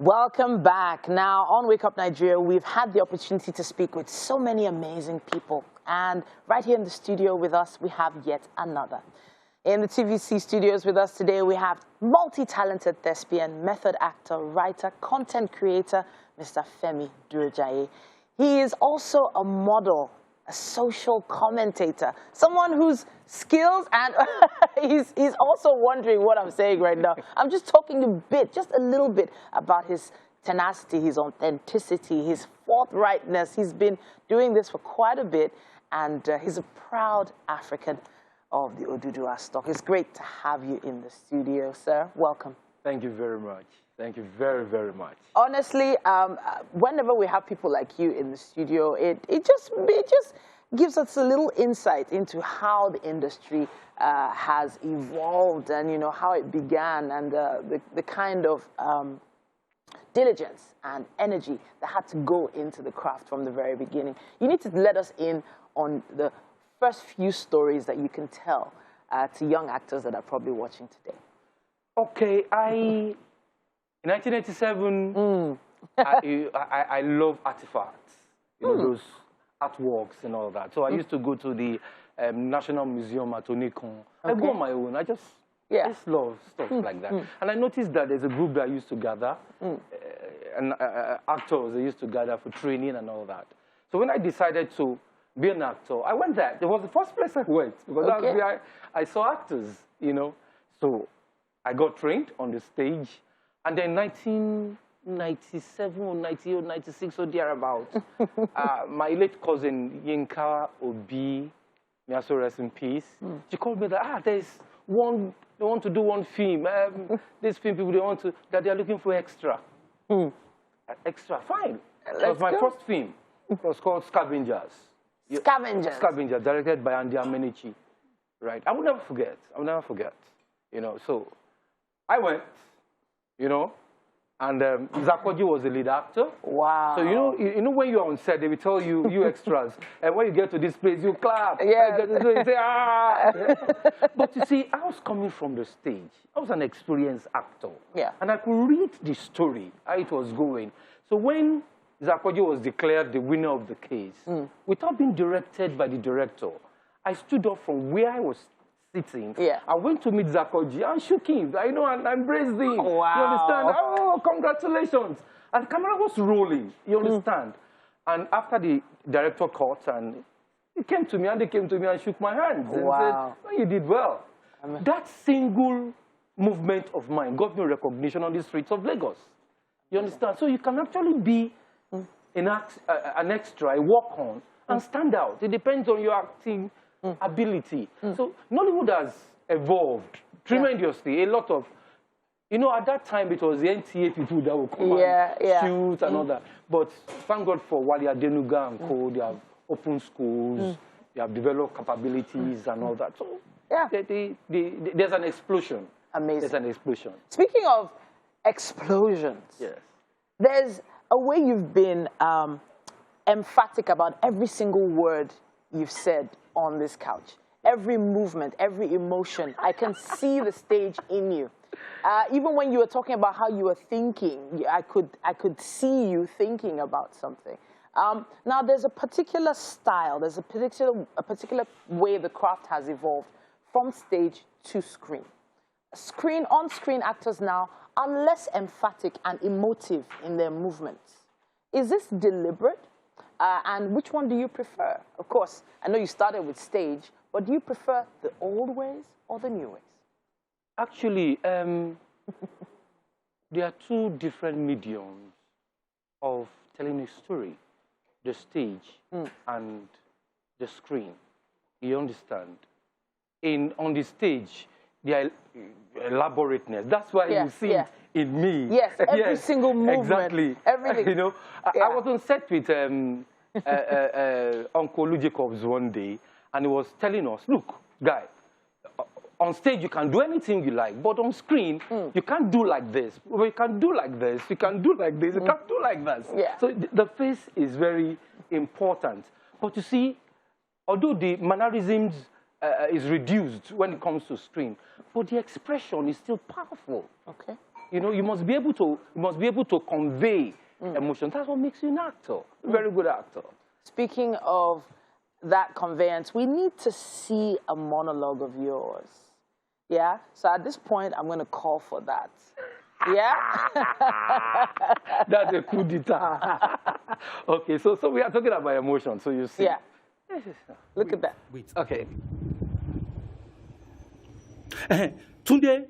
Welcome back. Now, on Wake Up Nigeria, we've had the opportunity to speak with so many amazing people. And right here in the studio with us, we have yet another. In the TVC studios with us today, we have multi-talented thespian, method actor, writer, content creator, Mr. Femi Durojaiye. He is also a model, a social commentator, someone whose skills, and he's also wondering what I'm saying right now. I'm just talking just a little bit about his tenacity, his authenticity, his forthrightness. He's been doing this for quite a bit, and he's a proud African of the Oduduwa stock. It's great to have you in the studio, sir. Welcome. Thank you very much. Thank you very, very much. Honestly, whenever we have people like you in the studio, it just gives us a little insight into how the industry has evolved and, you know, how it began and the kind of diligence and energy that had to go into the craft from the very beginning. You need to let us in on the first few stories that you can tell to young actors that are probably watching today. Okay, in 1987, I love artifacts, you know, those artworks and all that. So I used to go to the National Museum at Onikon. I go on my own. I just love stuff like that. And I noticed that there's a group that used to gather, and actors, they used to gather for training and all that. So when I decided to be an actor, I went there. It was the first place I went, because that's where I saw actors, you know. So I got trained on the stage, and then 1997 or 98 or 96 or thereabouts, my late cousin Yinka Obi, may also rest in peace, she called me that there's one, they want to do one film. These film people, that they're looking for extra. Extra, fine. It was my first film. It was called Scavengers. Scavengers. Scavengers, directed by Andy Amenichi. Right. I will never forget. I will never forget. You know, so I went, you know, and Zakoji was the lead actor. Wow. So, you know when you're on set, they will tell you, you extras, and when you get to this place, you clap. Yeah. You say, ah. But you see, I was coming from the stage. I was an experienced actor. Yeah. And I could read the story, how it was going. So when Zakoji was declared the winner of the case, without being directed by the director, I stood up from where I was sitting. Yeah. I went to meet Zakoji and shook him, you know, and embraced him. Wow. You understand? Oh, congratulations. And the camera was rolling, you understand? And after the director cut, and he came to me, and they came to me and shook my hands and said, oh, you did well. That single movement of mine got me recognition on the streets of Lagos. You understand? So you can actually be an extra, a walk-on, and stand out. It depends on your acting ability. So Nollywood has evolved tremendously. A lot of, you know, at that time it was the NTA people that would come and shoot and all that. But thank God for Wale Adenuga and co. They have opened schools, they have developed capabilities and all that. So there's an explosion. Amazing. There's an explosion. Speaking of explosions, there's a way you've been emphatic about every single word you've said on this couch. Every movement, every emotion. I can see the stage in you. Even when you were talking about how you were thinking, I could see you thinking about something. Now, there's a particular style, there's a particular way the craft has evolved from stage to screen. On-screen actors now are less emphatic and emotive in their movements. Is this deliberate? And which one do you prefer? Of course, I know you started with stage, but do you prefer the old ways or the new ways? Actually, there are two different mediums of telling a story, the stage and the screen. You understand? On the stage, they are elaborateness. That's why you see it in me. Yes, every single movement. Exactly. Everything. You know, I was on set with Uncle Lou Jacobs one day, and he was telling us, look, guy, on stage you can do anything you like, but on screen you can't do like this. Well, you can do like this, you can do like this, you can't do like this. Yeah. So the face is very important. But you see, although the mannerisms is reduced when it comes to screen, but the expression is still powerful. Okay. You know, you must be able to convey emotions. That's what makes you an actor, a very good actor. Speaking of that conveyance, we need to see a monologue of yours. Yeah? So at this point, I'm going to call for that. Yeah? That's a coup d'etat. Okay, so we are talking about emotion, so you see. Yeah. Look at that. Wait. Okay. Tunde,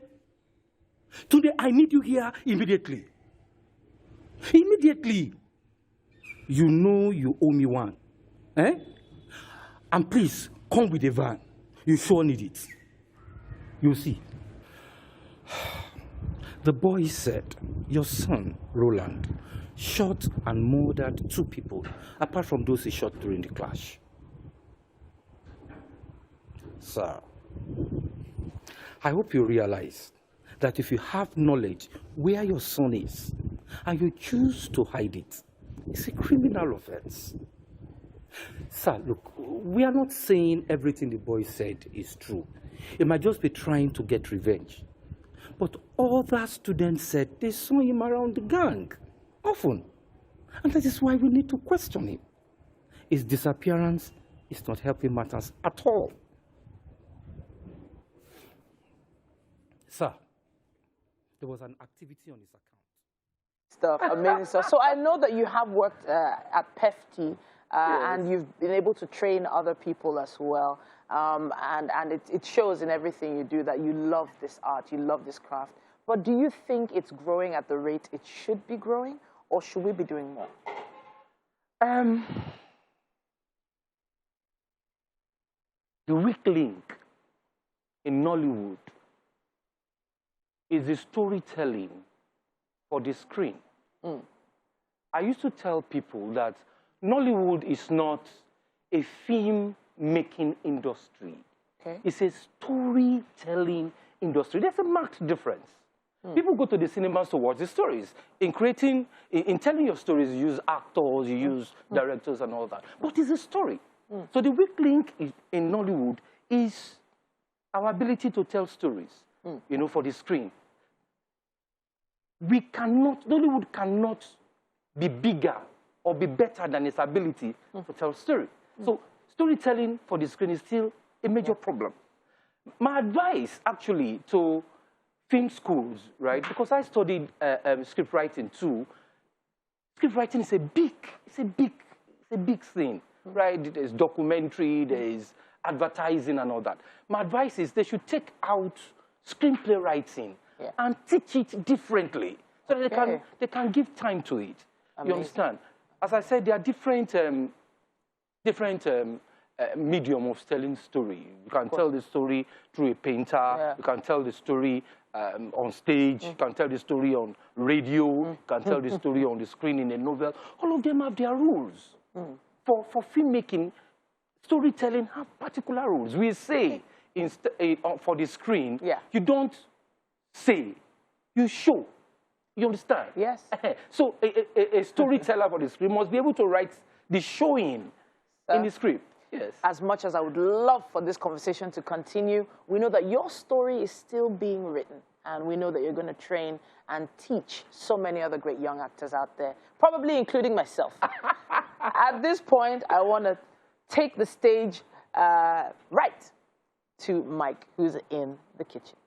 I need you here immediately. Immediately. You know you owe me one. Eh? And please, come with a van. You sure need it. You see. The boy said, your son, Roland, shot and murdered 2 people, apart from those he shot during the clash. Sir, I hope you realize that if you have knowledge where your son is, and you choose to hide it, it's a criminal offense. Sir, look, we are not saying everything the boy said is true. He might just be trying to get revenge. But other students said they saw him around the gang, often. And that is why we need to question him. His disappearance is not helping matters at all. Sir, there was an activity on his account. Stuff, amazing stuff. So I know that you have worked at PEFT, and you've been able to train other people as well. And it shows in everything you do that you love this art, you love this craft. But do you think it's growing at the rate it should be growing, or should we be doing more? The weak link in Nollywood is the storytelling for the screen. I used to tell people that Nollywood is not a film-making industry. Okay. It's a storytelling industry. There's a marked difference. People go to the cinemas to watch the stories. In telling your stories, you use actors, you use directors and all that. But it's a story. So the weak link in Nollywood is our ability to tell stories, you know, for the screen. Nollywood cannot be bigger or be better than its ability to tell story. So storytelling for the screen is still a major problem. My advice, actually, to film schools, right? Because I studied script writing too. Script writing is a big thing, right? There's documentary, there's advertising and all that. My advice is they should take out screenplay writing and teach it differently, so that they can give time to it. Amazing. You understand? As I said, there are different medium of telling story. You can tell the story through a painter. You can tell the story on stage. You can tell the story on radio. You can tell the story on the screen in a novel. All of them have their rules. For filmmaking, storytelling have particular rules. We say for the screen, you don't say, you show. You understand? Yes. So a storyteller for the screen must be able to write the showing in the script. Yes. As much as I would love for this conversation to continue, we know that your story is still being written. And we know that you're going to train and teach so many other great young actors out there, probably including myself. At this point, I want to take the stage right to Mike, who's in the kitchen.